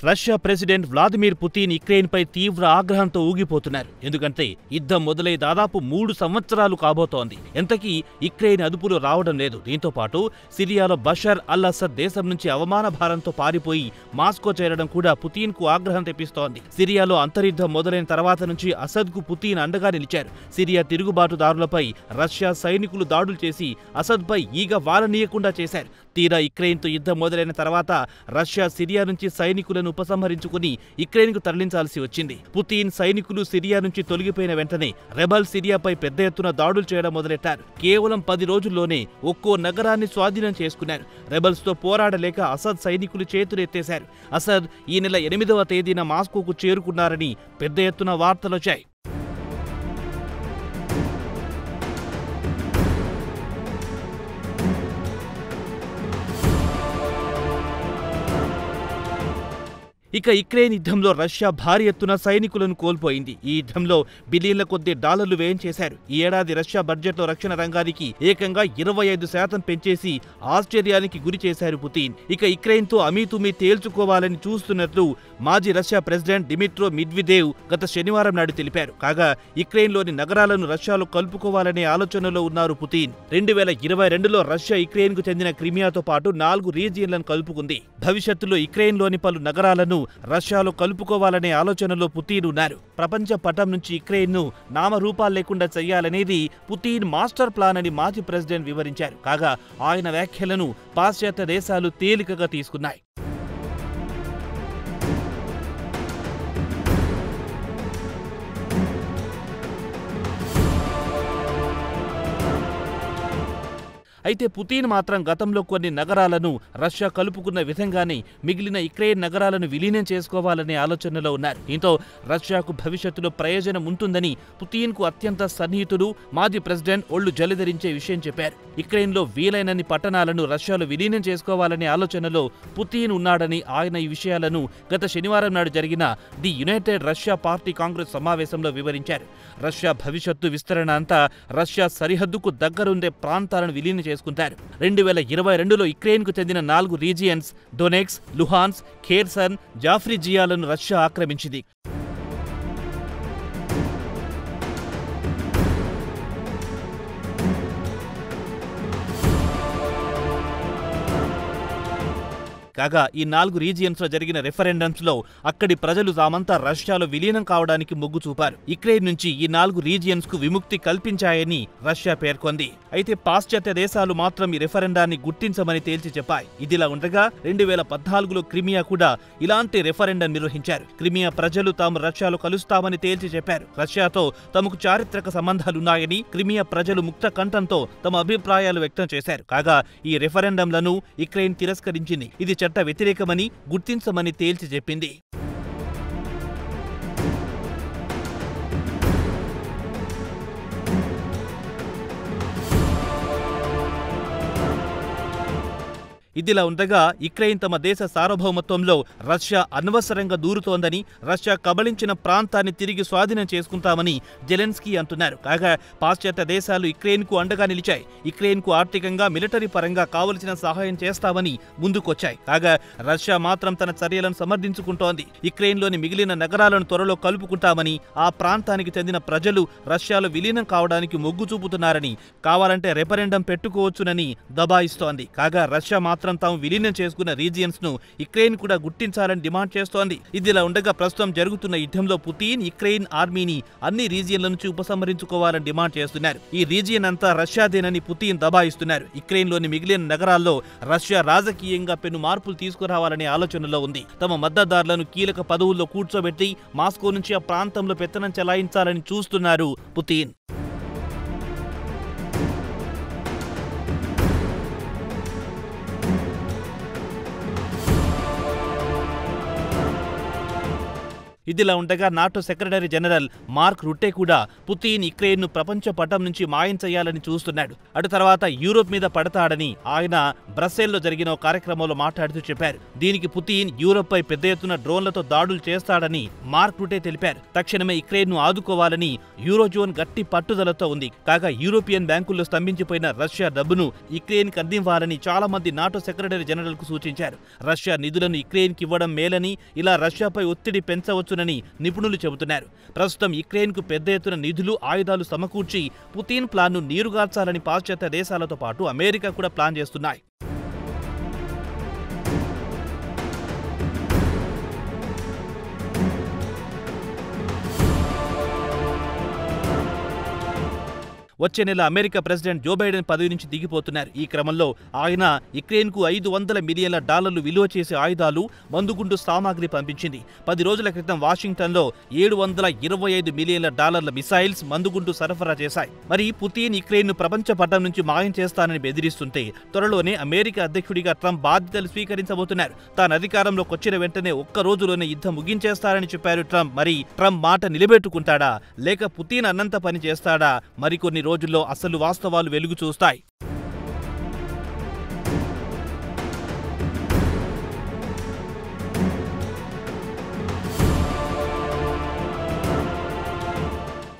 Russia president Vladimir Putin యుక్రెయిన్పై తీవ్ర ఆగ్రహంతో ఊగిపోతున్నారు. ఎందుకంటే యుద్ధం మొదలై దాదాపు 3 సంవత్సరాలు కాబోతోంది. ఎంతకీ యుక్రెయిన్ అదుపులో రావడం లేదు. దీంతో పాటు సిరియాలో బషర్ అల్ అసద్ దేశం నుంచి అవమాన భారంతో పారిపోయి మాస్కో చేరడం కూడా పుతిన్కు ఆగ్రహం తెప్పిస్తోంది. సిరియాలో అంతర్యుద్ధం మొదలైన తర్వాత నుంచి అసద్కు పుతిన్ అండగా నిలిచారు. సిరియా తిరుగుబాటుదారులపై రష్యా సైనికులు దాడులు చేసి అసద్పై ఈగ వాలనీయకుండా చేశారు. తీరా యుక్రెయిన్తో యుద్ధం మొదలైన తర్వాత రష్యా సిరియా నుంచి సైనికులను ఉపసంహరించుకుని యుక్రెయిన్కు తరలించాల్సి వచ్చింది. పుతిన్ సైనికులు సిరియా నుంచి తొలగిపోయిన వెంటనే రెబల్ సిరియాపై పెద్ద ఎత్తున దాడులు చేయడం మొదలెట్టారు. కేవలం 10 రోజుల్లోనే ఒక్కో నగరాన్ని స్వాధీనం చేసుకున్నారు. రెబల్స్తో పోరాడలేక అసద్ సైనికులు చేతులెత్తేశారు. అసద్ ఈ నెల 8వ తేదీన మాస్కోకు చేరుకున్నారని పెద్ద ఎత్తున వార్తలొచ్చాయి. ఇక యుక్రెయిన్ యుద్ధంలో రష్యా భారీ ఎత్తున సైనికులను కోల్పోయింది. ఈ యుద్ధంలో బిలియన్ల కొద్దీ డాలర్లు వ్యయం చేశారు. ఈ ఏడాది రష్యా బడ్జెట్లో రక్షణ రంగానికి ఏకంగా 25% పెంచేసి ఆశ్చర్యానికి గురి చేశారు పుతిన్. ఇక యుక్రెయిన్తో అమీతుమీ తేల్చుకోవాలని చూస్తున్నట్లు మాజీ రష్యా ప్రెసిడెంట్ డిమిట్రో మెడ్వెదేవ్ గత శనివారం నాడు తెలిపారు. కాగా యుక్రెయిన్లోని నగరాలను రష్యాలో కలుపుకోవాలనే ఆలోచనలో ఉన్నారు పుతిన్. 2022లో రష్యా యుక్రెయిన్కు చెందిన క్రిమియాతో పాటు 4 రీజియన్లను కలుపుకుంది. భవిష్యత్తులో యుక్రెయిన్లోని పలు నగరాలను రష్యాలో కలుపుకోవాలనే ఆలోచనలో పుతిన్ ఉన్నారు. ప్రపంచ పటం నుంచి యుక్రెయిన్ను నామరూపాలు లేకుండా చేయాలనేది పుతిన్ మాస్టర్ ప్లాన్ అని మాజీ ప్రెసిడెంట్ వివరించారు. కాగా ఆయన వ్యాఖ్యలను పాశ్చాత్య దేశాలు తేలికగా తీసుకున్నాయి. అయితే పుతిన్ మాత్రం గతంలో కొన్ని నగరాలను రష్యా కలుపుకున్న విధంగానే మిగిలిన యుక్రెయిన్ నగరాలను విలీనం చేసుకోవాలనే ఆలోచనలో ఉన్నారు. దీంతో రష్యాకు భవిష్యత్తులో ప్రయోజనం ఉంటుందని పుతిన్కు అత్యంత సన్నిహితుడు మాజీ ప్రెసిడెంట్ ఒళ్లు జలధరించే విషయం చెప్పారు. యుక్రెయిన్లో వీలైనన్ని పట్టణాలను రష్యాలో విలీనం చేసుకోవాలనే ఆలోచనలో పుతిన్ ఉన్నాడని ఆయన ఈ విషయాలను గత శనివారం నాడు జరిగిన the United Russia party Congress సమావేశంలో వివరించారు. రష్యా భవిష్యత్తు విస్తరణ అంతా రష్యా సరిహద్దుకు దగ్గరుండే ప్రాంతాలను విలీనం చేసుకుంటారు. 2022లో యుక్రెయిన్కు చెందిన 4 రీజియన్స్ డొనెట్స్క్, లుహాన్స్క్, ఖెర్సన్, జాఫ్రిజియాలను రష్యా ఆక్రమించింది. కాగా ఈ 4 రీజియన్స్లో జరిగిన రెఫరెండమ్స్లో అక్కడి ప్రజలు తామంతా రష్యాలో విలీనం కావడానికి మొగ్గు చూపారు. యుక్రెయిన్ నుంచి ఈ 4 రీజియన్స్కు విముక్తి కల్పించాయని రష్యా పేర్కొంది. అయితే పాశ్చాత్య దేశాలు మాత్రం ఈ రెఫరెండాన్ని గుర్తించమని తేల్చి చెప్పాయి. ఇదిలా ఉండగా 2014లో క్రిమియా కూడా ఇలాంటి రెఫరెండం నిర్వహించారు. క్రిమియా ప్రజలు తాము రష్యాలో కలుస్తామని తేల్చి చెప్పారు. రష్యాతో తమకు చారిత్రక సంబంధాలున్నాయని క్రిమియా ప్రజలు ముక్త కంఠంతో తమ అభిప్రాయాలు వ్యక్తం చేశారు. కాగా ఈ రెఫరెండంలను యుక్రెయిన్ తిరస్కరించింది. ఇది చట్ట వ్యతిరేకమని గుర్తించమని తేల్చి చెప్పింది. ఇదిలా ఉండగా యుక్రెయిన్ తమ దేశ సార్వభౌమత్వంలో రష్యా అనవసరంగా దూరుతోందని, రష్యా కబళించిన ప్రాంతాన్ని తిరిగి స్వాధీనం చేసుకుంటామని జెలెన్స్కీ అంటున్నారు. కాగా పాశ్చాత్య దేశాలు యుక్రెయిన్కు అండగా నిలిచాయి. యుక్రెయిన్కు ఆర్థికంగా, మిలిటరీ పరంగా కావలసిన సహాయం చేస్తామని ముందుకొచ్చాయి. కాగా రష్యా మాత్రం తన చర్యలను సమర్థించుకుంటోంది. యుక్రెయిన్లోని మిగిలిన నగరాలను త్వరలో కలుపుకుంటామని, ఆ ప్రాంతానికి చెందిన ప్రజలు రష్యాలో విలీనం కావడానికి మొగ్గు చూపుతున్నారని, కావాలంటే రెఫరెండం పెట్టుకోవచ్చునని దబాయిస్తోంది. కాగా రష్యా మాత్రం తాము విలీనం చేసుకున్న రీజియన్స్ ను యుక్రెయిన్ కూడా గుర్తించాలని డిమాండ్ చేస్తోంది. ఇదిలా ఉండగా ప్రస్తుతం జరుగుతున్న యుద్ధంలో పుతిన్ యుక్రెయిన్ ఆర్మీని అన్ని రీజియన్ల నుంచి ఉపసంహరించుకోవాలని డిమాండ్ చేస్తున్నారు. ఈ రీజియన్ అంతా రష్యాదేనని పుతిన్ దబాయిస్తున్నారు. యుక్రెయిన్లోని మిగిలిన నగరాల్లో రష్యా రాజకీయంగా పెను మార్పులు తీసుకురావాలనే ఆలోచనలో ఉంది. తమ మద్దతుదారులను కీలక పదవుల్లో కూర్చోబెట్టి మాస్కో నుంచి ఆ ప్రాంతంలో పెత్తనం చెలాయించాలని చూస్తున్నారు పుతిన్. ఇదిలా ఉండగా నాటో సెక్రటరీ జనరల్ మార్క్ రుట్టే కూడా పుతిన్ యుక్రెయిన్ను ప్రపంచ పటం నుంచి మాయం చేయాలని చూస్తున్నాడు. అటు తర్వాత యూరోప్ మీద పడతాడని ఆయన బ్రస్సెల్లో జరిగిన ఒక కార్యక్రమంలో మాట్లాడుతూ చెప్పారు. దీనికి పుతిన్ యూరోప్పై పెద్ద ఎత్తున డ్రోన్లతో దాడులు చేస్తాడని మార్క్ రుట్టే తెలిపారు. తక్షణమే యుక్రెయిన్ను ఆదుకోవాలని యూరోజోన్ గట్టి పట్టుదలతో ఉంది. కాగా యూరోపియన్ బ్యాంకుల్లో స్తంభించిపోయిన రష్యా డబ్బును యుక్రెయిన్కి అందివ్వాలని చాలా మంది నాటో సెక్రటరీ జనరల్ కు సూచించారు. రష్యా నిధులను యుక్రెయిన్కి ఇవ్వడం మేలని, ఇలా రష్యాపై ఒత్తిడి పెంచవచ్చునని నిపుణులు చెబుతున్నారు. ప్రస్తుతం యుక్రెయిన్కు పెద్ద ఎత్తున నిధులు, ఆయుధాలు సమకూర్చి పుతిన్ ప్లాన్ను నీరుగార్చాలని పాశ్చాత్య దేశాలతో పాటు అమెరికా కూడా ప్లాన్ చేస్తున్నాయి. వచ్చే నెల అమెరికా ప్రెసిడెంట్ జో బైడెన్ పదవి నుంచి దిగిపోతున్నారు. ఈ క్రమంలో ఆయన యుక్రెయిన్కు $500 మిలియన్ల విలువ చేసే ఆయుధాలు, మందుగుండు సామాగ్రి పంపించింది. 10 రోజుల క్రితం వాషింగ్టన్లో $725 మిలియన్ల మిసైల్స్, మందుగుండు సరఫరా చేశాయి. మరి పుతిన్ యుక్రెయిన్ను ప్రపంచ పటం నుంచి మాయం చేస్తానని బెదిరిస్తుంటే త్వరలోనే అమెరికా అధ్యక్షుడిగా ట్రంప్ బాధ్యతలు స్వీకరించబోతున్నారు. తాను అధికారంలోకి వచ్చిన వెంటనే ఒక్క రోజులోనే యుద్ధం ముగించేస్తారని చెప్పారు ట్రంప్. మరి ట్రంప్ మాట నిలబెట్టుకుంటాడా లేక పుతిన్ అన్నంత పని చేస్తాడా? మరికొన్ని రోజుల్లో అసలు వాస్తవాలు వెలుగు చూస్తాయి.